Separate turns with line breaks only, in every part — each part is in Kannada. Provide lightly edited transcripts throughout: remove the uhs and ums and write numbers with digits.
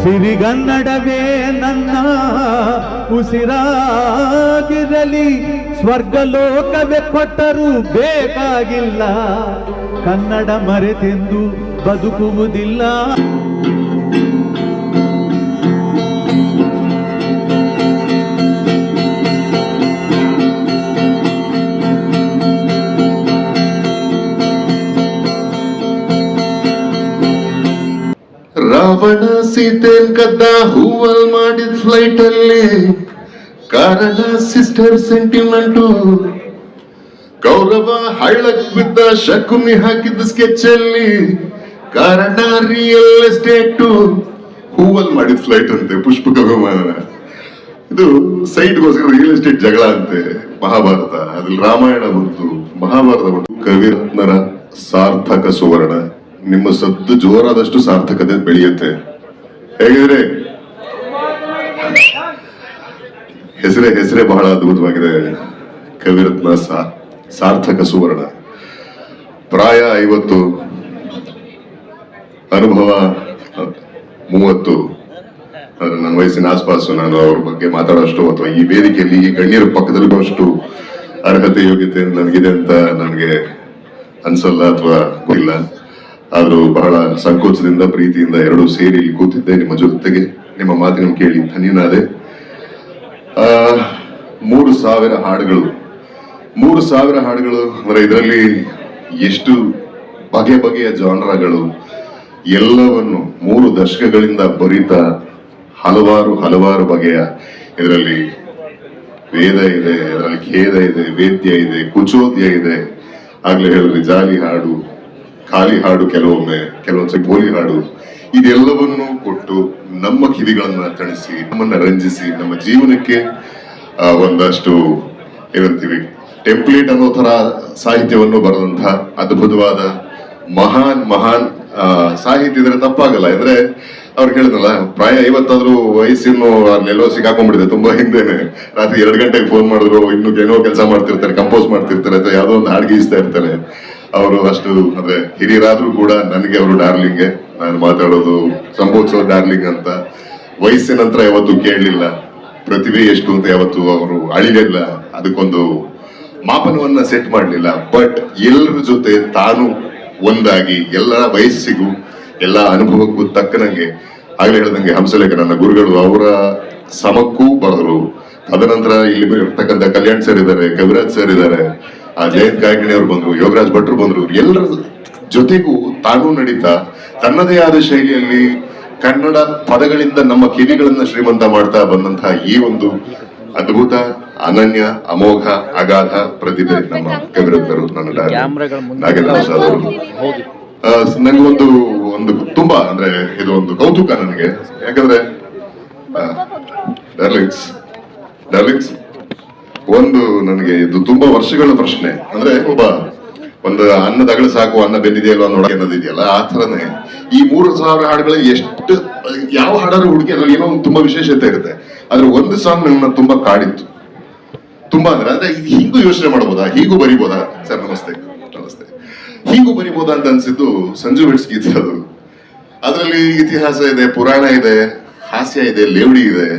ಸಿರಿಗನ್ನಡವೇ ನನ್ನ ಉಸಿರಾಗಿರಲಿ, ಸ್ವರ್ಗಲೋಕವೇ ಕೊಟ್ಟರೂ ಬೇಕಾಗಿಲ್ಲ, ಕನ್ನಡ ಮರೆತೆಂದು ಬದುಕುವುದಿಲ್ಲ.
ರಾವಣ ಸೀತೆನ್ ಕದ್ದ ಹೂವಲ್ ಮಾಡಿದ ಫ್ಲೈಟ್ ಅಲ್ಲಿ, ಕಾರಣ ಸಿಸ್ಟರ್ ಸೆಂಟಿಮೆಂಟು. ಕೌರವ ಹಳ್ಳಕ್ ಬಿದ್ದ ಶಕುನಿ ಹಾಕಿದ ಸ್ಕೆಚ್ ಅಲ್ಲಿ, ಕಾರಣ ರಿಯಲ್ ಎಸ್ಟೇಟ್. ಹೂವಲ್ ಮಾಡಿದ ಫ್ಲೈಟ್ ಅಂತೆ ಪುಷ್ಪಕ ವಿಮಾನ. ಇದು ಸೈಟ್ಗೋಸ್ಕರ ರಿಯಲ್ ಎಸ್ಟೇಟ್ ಜಗಳ ಅಂತೆ. ಮಹಾಭಾರತ ಅದ್ರಲ್ಲಿ ರಾಮಾಯಣ ಬಂತು, ಮಹಾಭಾರತ ಬಂತು. ಕವಿರತ್ನರ ಸಾರ್ಥಕ ಸುವರ್ಣ. ನಿಮ್ಮ ಸದ್ದು ಜೋರಾದಷ್ಟು ಸಾರ್ಥಕತೆ ಬೆಳೆಯುತ್ತೆ. ಹೇಗಿದ್ರೆ ಹೆಸರೇ ಬಹಳ ಅದ್ಭುತವಾಗಿದೆ. ಕವಿರತ್ನ ಸಾರ್ಥಕ ಸುವರ್ಣ. ಪ್ರಾಯ 50, ಅನುಭವ 30. ನನ್ನ ವಯಸ್ಸಿನ ಆಸ್ಪಾಸು. ನಾನು ಅವ್ರ ಬಗ್ಗೆ ಮಾತಾಡೋಷ್ಟು ಅಥವಾ ಈ ವೇದಿಕೆಯಲ್ಲಿ ಈ ಗಣ್ಯರ ಪಕ್ಕದಲ್ಲಿ ಅಷ್ಟು ಅರ್ಹತೆ ಯೋಗ್ಯತೆ ನನಗಿದೆ ಅಂತ ನನಗೆ ಅನ್ಸಲ್ಲ ಅಥವಾ ಇಲ್ಲ. ಆದ್ರೂ ಬಹಳ ಸಂಕೋಚದಿಂದ ಪ್ರೀತಿಯಿಂದ ಎರಡೂ ಸೇರಿ ಕೂತಿದ್ದೆ ನಿಮ್ಮ ಜೊತೆಗೆ. ನಿಮ್ಮ ಮಾತಿನ ಕೇಳಿ ಧನ್ಯನಾದೆ. 3,000 ಹಾಡುಗಳು. 3,000 ಹಾಡುಗಳು ಅಂದ್ರೆ ಇದರಲ್ಲಿ ಎಷ್ಟು ಬಗೆಯ ಜಾನರಗಳು, ಎಲ್ಲವನ್ನು 3 ದಶಕಗಳಿಂದ ಬರಿತ ಹಲವಾರು ಬಗೆಯ. ಇದರಲ್ಲಿ ವೇದ ಇದೆ, ಇದರಲ್ಲಿ ಖೇದ ಇದೆ, ವೇದ್ಯ ಇದೆ, ಕುಚೋದ್ಯ ಇದೆ. ಆಗ್ಲೇ ಹೇಳಿದ್ರಿ ಜಾಲಿ ಹಾಡು, ಖಾಲಿ ಹಾಡು, ಕೆಲವೊಂದ್ಸರಿ ಬೋಲಿ ಹಾಡು. ಇದೆಲ್ಲವನ್ನು ಕೊಟ್ಟು ನಮ್ಮ ಕಿವಿಗಳನ್ನ ತಣಿಸಿ, ನಮ್ಮನ್ನ ರಂಜಿಸಿ, ನಮ್ಮ ಜೀವನಕ್ಕೆ ಒಂದಷ್ಟು ಏನಂತೀವಿ ಟೆಂಪ್ಲೇಟ್ ಅನ್ನೋ ತರ ಸಾಹಿತ್ಯವನ್ನು ಬರೆದಂತಹ ಅದ್ಭುತವಾದ ಮಹಾನ್ ಸಾಹಿತ್ಯ. ಇದ್ರೆ ತಪ್ಪಾಗಲ್ಲ. ಅಂದ್ರೆ ಅವ್ರು ಹೇಳಿದ್ರಲ್ಲ, ಪ್ರಾಯ 50 ವಯಸ್ಸಿನ್ನು ಅಲ್ಲೆಲ್ಲೋ ಸಿಕ್ಕಾಕೊಂಡ್ಬಿಟ್ಟಿದೆ. ತುಂಬಾ ಹಿಂದೆನೆ ರಾತ್ರಿ 2 ಗಂಟೆಗೆ ಫೋನ್ ಮಾಡಿದ್ರು, ಇನ್ನು ಏನೋ ಕೆಲಸ ಮಾಡ್ತಿರ್ತಾರೆ, ಕಂಪೋಸ್ ಮಾಡ್ತಿರ್ತಾರೆ, ಅಥವಾ ಯಾವ್ದೋ ಒಂದು ಹಾಡು ಗೀಸ್ತಾ ಇರ್ತಾರೆ. ಅವರು ಅಷ್ಟು ಅಂದ್ರೆ ಹಿರಿಯರಾದ್ರೂ ಕೂಡ ನನಗೆ ಅವರು ಡಾರ್ಲಿಂಗೆ. ನಾನು ಮಾತಾಡೋದು ಸಂಬೋಧಿಸೋ ಡಾರ್ಲಿಂಗ್ ಅಂತ. ವಯಸ್ಸಿನ ನಂತರ ಯಾವತ್ತು ಕೇಳಲಿಲ್ಲ, ಪ್ರತಿಭೆ ಎಷ್ಟು ಅಂತ ಯಾವತ್ತು ಅವರು ಅಳಿಲಿಲ್ಲ, ಅದಕ್ಕೊಂದು ಮಾಪನವನ್ನ ಸೆಟ್ ಮಾಡಲಿಲ್ಲ. ಬಟ್ ಎಲ್ಲರ ಜೊತೆ ತಾನು ಒಂದಾಗಿ, ಎಲ್ಲರ ವಯಸ್ಸಿಗೂ ಎಲ್ಲ ಅನುಭವಕ್ಕೂ ತಕ್ಕನಂಗೆ, ಆಗ್ಲೇ ಹೇಳ್ದಂಗೆ ಹಂಸಲೇಖ ನನ್ನ ಗುರುಗಳು, ಅವರ ಸಮಕ್ಕೂ ಬರೆದ್ರು. ತದನಂತರ ಇಲ್ಲಿ ಇರ್ತಕ್ಕಂಥ ಕಲ್ಯಾಣ್ ಸರ್ ಇದ್ದಾರೆ, ಕವಿರಾಜ್ ಸರ್ ಇದ್ದಾರೆ, ಜಯಂತ್ ಕಾಯ್ಕಿಣಿ ಅವರು ಬಂದ್ರು, ಯೋಗರಾಜ್ ಭಟ್ರು ಬಂದ್ರು. ಎಲ್ಲರ ಜೊತೆಗೂ ತಾನು ನಡೀತಾ ತನ್ನದೇ ಆದ ಶೈಲಿಯಲ್ಲಿ ಕನ್ನಡ ಪದಗಳಿಂದ ನಮ್ಮ ಕಿವಿಗಳನ್ನ ಶ್ರೀಮಂತ ಮಾಡ್ತಾ ಬಂದಂತಹ ಈ ಒಂದು ಅದ್ಭುತ, ಅನನ್ಯ, ಅಮೋಘ, ಅಗಾಧ ಪ್ರತಿಭೆ ನಮ್ಮ ಕವಿರತ್ನರು, ನನ್ನ ನಾಗೇಂದ್ರ ಪ್ರಸಾದ್ ಅವರು. ನನಗೆ ಒಂದು ತುಂಬಾ ಅಂದ್ರೆ ಇದು ಒಂದು ಕೌತುಕ ನನಗೆ. ಯಾಕಂದ್ರೆ ಡಾರ್ಲಿಂಗ್ಸ್ ಒಂದು ನನಗೆ ಇದು ತುಂಬಾ ವರ್ಷಗಳ ಪ್ರಶ್ನೆ. ಅಂದ್ರೆ ಒಂದು ಅನ್ನದ ಅಗಳ ಸಾಕು, ಅನ್ನ ಬೆಂದಿದೆಯಲ್ಲ ನೋಡಕ್ಕೆ ಅನ್ನೋದಿದೆಯಲ್ಲ, ಆ ತರನೇ ಈ 3,000 ಹಾಡುಗಳಲ್ಲಿ ಎಷ್ಟು ಯಾವ ಹಾಡಾದ್ರೂ ಹುಡುಕಿ ಅದ್ರಲ್ಲಿ ಏನೋ ಒಂದು ತುಂಬಾ ವಿಶೇಷತೆ ಇರುತ್ತೆ. ಆದ್ರೆ ಒಂದು ಸಾಂಗ್ ನನ್ನ ತುಂಬಾ ಕಾಡಿತ್ತು. ತುಂಬಾ ಅಂದ್ರೆ ಹೀಗೂ ಯೋಚನೆ ಮಾಡಬಹುದಾ, ಹೀಗೂ ಬರಿಬೋದಾ ಸರ್, ನಮಸ್ತೆ, ಹೀಗೂ ಬರಿಬೋದಾ ಅಂತ ಅನ್ಸಿದ್ದು ಸಂಜು ಬೆಟ್ಸ್ ಗೀತೆ. ಅದು ಅದರಲ್ಲಿ ಇತಿಹಾಸ ಇದೆ, ಪುರಾಣ ಇದೆ, ಹಾಸ್ಯ ಇದೆ, ಲೇವಡಿ ಇದೆ,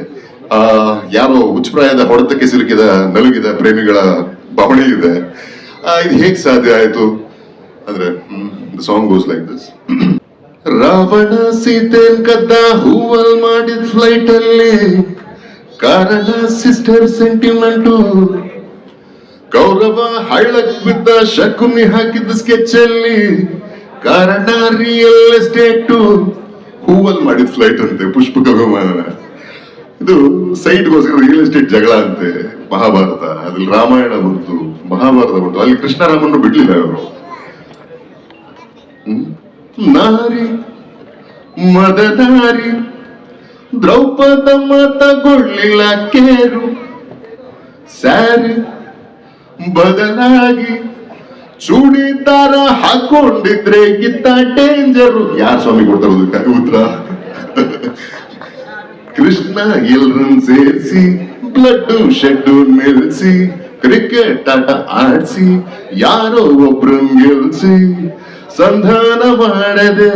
ಯಾರೋ ಉಚ್ಚಪ್ರಾಯದ ಹೊಡೆತಕ್ಕೆ ಸಿಲುಕಿದ ನಲುಗಿದ ಪ್ರೇಮಿಗಳ ಬವಣೆ ಇದೆ. ಇದು ಹೇಗ್ ಸಾಧ್ಯ ಆಯ್ತು ಅಂದ್ರೆ, ಸಾಂಗ್ ಗೋಸ್ ಲೈಕ್ ದಿಸ್. ರಾವಣ ಸೀತೆನ್ ಕದ್ದ ಹೂವಲ್ ಮಾಡಿದ ಫ್ಲೈಟ್ ಅಲ್ಲಿ, ಕಾರಣ ಸಿಸ್ಟರ್ ಸೆಂಟಿಮೆಂಟು. ಕೌರವ ಹಳ್ಳಕ್ ಬಿದ್ದ ಶಕುನಿ ಹಾಕಿದ ಸ್ಕೆಚ್ ಅಲ್ಲಿ, ಕಾರಣ ರಿಯಲ್ ಎಸ್ಟೇಟ್. ಹೂವಲ್ ಮಾಡಿದ ಫ್ಲೈಟ್ ಅಂತೆ ಪುಷ್ಪಕ ವಿಮಾನ. ಇದು ಸೈಟ್ಗೋಸ್ಕರ ರಿಯಲ್ ಎಸ್ಟೇಟ್ ಜಗಳ ಅಂತೆ. ಮಹಾಭಾರತ ಅದ್ರಲ್ಲಿ ರಾಮಾಯಣ ಬಂತು, ಮಹಾಭಾರತ ಬಂತು. ಅಲ್ಲಿ ಕೃಷ್ಣರಾಮನ್ನು ಬಿಡ್ಲಿಲ್ಲ ಅವರು. ನಾರಿ ಮದನಾರಿ ದ್ರೌಪದಮ್ಮ ತಗೊಳ್ಳಿಲ್ಲ ಕೇರು, ಸ್ಯಾರಿ ಬದಲಾಗಿ ಚೂಡಿದಾರ ಹಾಕೊಂಡಿದ್ರೆ ಗಿತ್ತ ಡೇಂಜರು. ಯಾರು ಸ್ವಾಮಿ ಕೊಡ್ತಾರೆ ಉತ್ತರ? ಕೃಷ್ಣ ಎಲ್ಲರನ್ನು ಸೇರಿಸಿ ಬ್ಲಡ್ ಶೆಡ್ ನಿಲ್ಸಿ ಕ್ರಿಕೆಟ್ ಆಟ ಆಡಿಸಿ ಯಾರೋ ಒಬ್ರನ್ ಗೆಲ್ಸಿ ಸಂಧಾನ ಮಾಡದೆ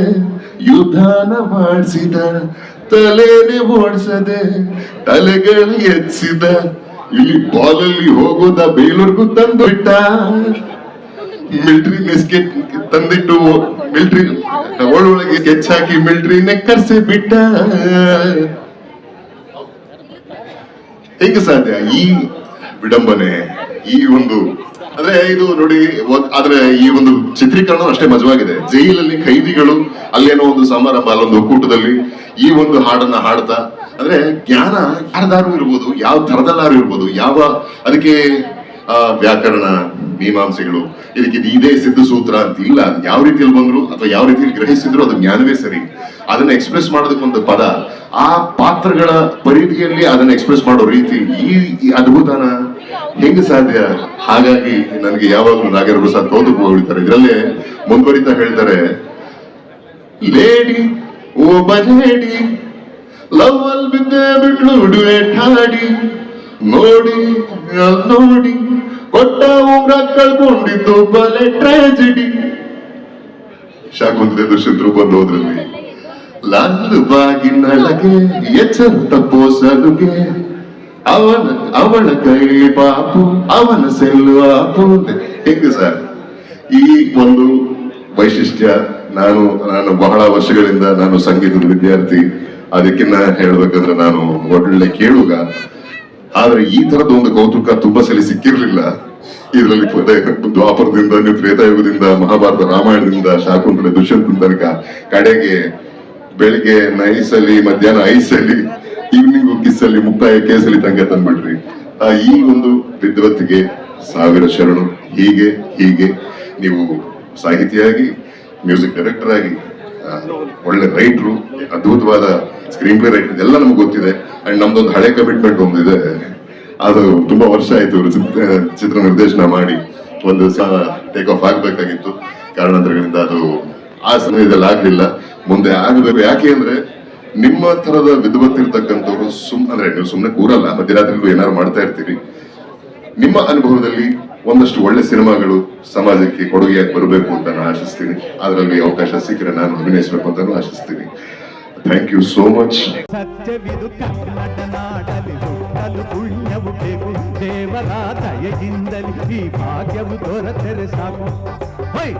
ಯುದ್ಧನ ಮಾಡಿಸಿದ ತಲೆನೆ ಓಡಿಸದೆ ತಲೆಗಳು ಎಚ್ಚಿದ ಇಲ್ಲಿ ಬಾಲಲ್ಲಿ ಹೋಗೋದ ಬೇಲೂರ್ಗೂ ತಂದುಬಿಟ್ಟ ಮಿಲ್ಟ್ರಿ ನೆಸ್ಕೆಟ್ ತಂದಿಟ್ಟು ಮಿಲ್ಟ್ರಿ ಒಳೊಳಗೆ ಸ್ಕೆಚ್ ಹಾಕಿ ಮಿಲ್ಟ್ರಿನೇ ಕರ್ಸಿ ಬಿಟ್ಟ. ಹೇಗೆ ಸಾಧ್ಯ ಈ ವಿಡಂಬನೆ, ಈ ಒಂದು ಅಂದ್ರೆ ಇದು ನೋಡಿ. ಆದ್ರೆ ಈ ಒಂದು ಚಿತ್ರೀಕರಣ ಅಷ್ಟೇ ಮಜವಾಗಿದೆ. ಜೈಲಲ್ಲಿ ಖೈದಿಗಳು ಅಲ್ಲೇನೋ ಒಂದು ಸಮಾರಂಭ, ಅಲ್ಲೊಂದು ಒಕ್ಕೂಟದಲ್ಲಿ ಈ ಒಂದು ಹಾಡನ್ನ ಹಾಡ್ತಾ, ಅಂದ್ರೆ ಜ್ಞಾನ ಯಾರದಾರು ಇರ್ಬೋದು, ಯಾವ ಥರದಲ್ಲಾರು ಇರ್ಬೋದು, ಯಾವ ಅದಕ್ಕೆ ವ್ಯಾಕರಣ ಮೀಮಾಂಸೆಗಳು ಇದಕ್ಕೆ ಇದೇ ಸಿದ್ಧ ಸೂತ್ರ ಅಂತ ಇಲ್ಲ. ಯಾವ ರೀತಿಯಲ್ಲಿ ಬಂದ್ರು ಅಥವಾ ಯಾವ ರೀತಿಯಲ್ಲಿ ಗ್ರಹಿಸಿದ್ರು ಅದು ಜ್ಞಾನವೇ ಸರಿ. ಅದನ್ನ ಎಕ್ಸ್ಪ್ರೆಸ್ ಮಾಡೋದಕ್ಕೊಂದು ಪದ, ಆ ಪಾತ್ರಗಳ ಪರಿಧಿಯಲ್ಲಿ ಅದನ್ನ ಎಕ್ಸ್ಪ್ರೆಸ್ ಮಾಡೋ ರೀತಿ, ಈ ಅದ್ಭುತನ ಹೆಂಗ್ ಸಾಧ್ಯ? ಹಾಗಾಗಿ ನನಗೆ ಯಾವಾಗಲೂ ನಾಗೇಂದ್ರ ಪ್ರಸಾದ್ ಕೌತುಕ ಹೇಳ್ತಾರೆ. ಇದರಲ್ಲೇ ಮುಂದುವರಿತಾ ಹೇಳ್ತಾರೆ, ಲೇಡಿ ಒಬ್ಬ ಲೇಡಿ ಲವ್ ಅಲ್ಲಿ ಬಿದ್ದೆ ಬಿಟ್ಲು ಡುಯೆಟ್ ಹಾಡಿ, ನೋಡಿ ಅಲ್ ನೋಡಿ ಕೊಟ್ಟ ಉಂಗ್ರ ಕಳ್ಕೊಂಡಿದ್ದು ಬಲೆ ಟ್ರಾಜಿಡಿ. ಶಾಕುಂತಲೆ ದುಷ್ಯಂತರು ಬಂದು ಹೋದ್ರಲ್ಲಿ ಲಾಲು ಬಾಗಿನೊಳಗೆ ಎಚ್ಚರ ತಪ್ಪೋಸಲುಗೆ ಅವಳ ಕೈ ಪಾಪು ಅವನ ಸೆಲ್ಲು ಆಪು. ಹೇಗೆ ಸರ್ ಈ ಒಂದು ವೈಶಿಷ್ಟ್ಯ? ನಾನು ಬಹಳ ವರ್ಷಗಳಿಂದ ನಾನು ಸಂಗೀತದ ವಿದ್ಯಾರ್ಥಿ, ಅದಕ್ಕಿನ್ನ ಹೇಳ್ಬೇಕಂದ್ರೆ ನಾನು ಒಳ್ಳೆ ಕೇಳುಗ. ಆದ್ರೆ ಈ ತರದ ಒಂದು ಕೌತುಕ ತುಂಬಾ ಸಲ ಸಿಕ್ಕಿರ್ಲಿಲ್ಲ. ಇದರಲ್ಲಿ ದ್ವಾಪರದಿಂದ, ತ್ರೇತಾಯುಗದಿಂದ, ಮಹಾಭಾರತ ರಾಮಾಯಣದಿಂದ, ಶಾಕುಂತಲೆ ದುಷ್ಯಂತನ ತನಕ, ಕಡೆಗೆ ಬೆಳಿಗ್ಗೆ ನೈಸಲ್ಲಿ, ಮಧ್ಯಾಹ್ನ ಐಸಲ್ಲಿ, ಈವ್ನಿಂಗು ಕಿಸ್ಸಲ್ಲಿ, ಮುಕ್ತಾಯ ಕೇಸಲ್ಲಿ ತನಕ ತಂದ್ಬಿಟ್ರಿ. ಈ ಒಂದು ವಿದ್ವತ್ತಿಗೆ ಸಾವಿರ ಶರಣು. ಹೀಗೆ ಹೀಗೆ ನೀವು ಸಾಹಿತಿಯಾಗಿ, ಮ್ಯೂಸಿಕ್ ಡೈರೆಕ್ಟರ್ ಆಗಿ, ಒಳ್ಳೆ ರೈಟ್ರು, ಅದ್ಭುತವಾದ ಸ್ಕ್ರೀನ್ ಪ್ಲೇ ರೈಟರ್, ಇದೆಲ್ಲ ನಮ್ಗೆ ಗೊತ್ತಿದೆ. ಅಂಡ್ ನಮ್ದೊಂದು ಹಳೆ ಕಮಿಟ್ಮೆಂಟ್ ಒಂದಿದೆ, ಅದು ತುಂಬಾ ವರ್ಷ ಆಯ್ತು ಚಿತ್ರ ನಿರ್ದೇಶನ ಮಾಡಿ ಒಂದು ಟೇಕ್ ಆಫ್ ಆಗ್ಬೇಕಾಗಿತ್ತು. ಕಾರಣಾಂತರಗಳಿಂದ ಅದು ಆ ಸಮಯದಲ್ಲಿ ಆಗ್ಲಿಲ್ಲ. ಮುಂದೆ ಆಗಬೇಕು. ಯಾಕೆ ಅಂದ್ರೆ ನಿಮ್ಮ ತರದ ವಿದ್ವತ್ತಿರ್ತಕ್ಕಂಥವ್ರು ಅಂದ್ರೆ ನೀವು ಸುಮ್ಮನೆ ಕೂರಲ್ಲ, ಮಧ್ಯರಾತ್ರಿಗೂ ಏನಾದ್ರು ಮಾಡ್ತಾ ಇರ್ತೀರಿ. ನಿಮ್ಮ ಅನುಭವದಲ್ಲಿ ಒಂದಷ್ಟು ಒಳ್ಳೆ ಸಿನಿಮಾಗಳು ಸಮಾಜಕ್ಕೆ ಕೊಡುಗೆಯಾಗಿ ಬರಬೇಕು ಅಂತ ನಾನು ಆಶಿಸ್ತೀನಿ. ಅದರಲ್ಲಿ ಅವಕಾಶ ಸಿಕ್ಕರೆ ನಾನು ಅಭಿನಯಿಸಬೇಕು ಅಂತಾನು ಆಶಿಸ್ತೀನಿ. Thank you so much.
ಸತ್ಯವಿದು ಕನ್ನಡ ನಾಡಲಿ ಹುಟ್ಟಲು ಪುಣ್ಯವು ಬೇಕು, ದೇವರ ದಯೆಯಿಂದಲಿ ಈ ಭಾಗ್ಯವು ದೊರೆತರೆ ಸಾಕು. ಹೈ